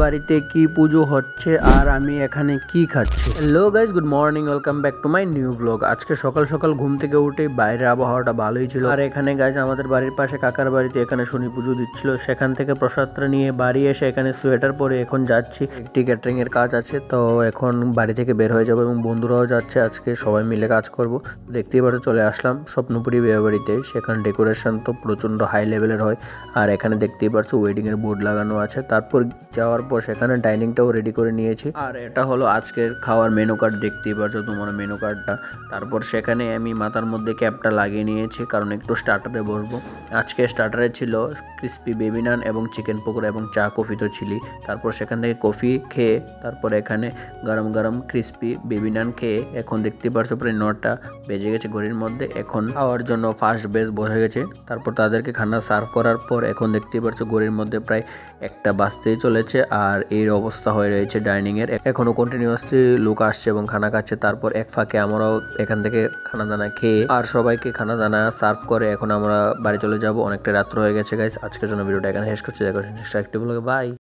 বাড়িতে কি পুজো হচ্ছে আর আমি এখানে কি খাচ্ছি। Hello guys, good morning, welcome back to my new blog. আজকে সকাল সকাল ঘুম থেকে উঠে বাইরের আবহাওয়াটা ভালোই ছিল। আর এখানে গাইস আমাদের বাড়ির পাশে কাকার বাড়িতে এখানে শনি পুজো দিচ্ছিল, সেখান থেকে প্রসাদটা নিয়ে বাড়ি এসে এখানে সোয়েটার পরে এখন যাচ্ছি, একটি ক্যাটারিং এর কাজ আছে, তো এখন বাড়ি থেকে বের হয়ে যাবো এবং বন্ধুরাও যাচ্ছে, আজকে সবাই মিলে কাজ করব। দেখতেই পারো চলে আসলাম স্বপ্নপুরী বিয়ে বাড়িতে। সেখানে ডেকোরেশন তো প্রচন্ড হাই লেভেলের হয়। আর এখানে দেখতেই পারছো ওয়েডিং এর বোর্ড লাগানো আছে। তারপর যাওয়ার পর সেখানে ডাইনিংটাও রেডি করে নিয়েছি। আর এটা হলো আজকের খাওয়ার মেনু কার্ড, দেখতেই পারছো তোমার মেনু কার্ডটা। তারপর সেখানে আমি মাথার মধ্যে ক্যাপটা লাগিয়ে নিয়েছি, কারণ একটু স্টার্টারে বসবো। আজকে স্টার্টারে ছিল ক্রিস্পি বেবি নান এবং চিকেন পকোড়া এবং চা কফি তো ছিলি। তারপর সেখান থেকে কফি খেয়ে তারপর এখানে গরম গরম ক্রিস্পি বেবি নান খেয়ে এখন দেখতেই পারছো প্রায় 9টা বেজে গেছে ঘড়ির মধ্যে। এখন খাওয়ার জন্য ফার্স্ট বেস বসে গেছে। তারপর তাদেরকে খানা সার্ভ করার পর এখন দেখতেই পারছো ঘড়ির মধ্যে প্রায় 1টা বাজতেই চলেছে। আর এই অবস্থা হয়ে রয়েছে ডাইনিং এর, এখনো কন্টিনিউয়াসলি লোক আসছে এবং খানা খাচ্ছে। তারপর এক ফাঁকে আমরাও এখান থেকে খানা দানা খেয়ে আর সবাইকে খানা দানা সার্ভ করে এখন আমরা বাড়ি চলে যাব। অনেকটা রাত্র হয়ে গেছে গাইস। আজকের জন্য ভিডিওটা এখানে শেষ করছি। দেখো নেক্সট একটি ব্লগে, বাই।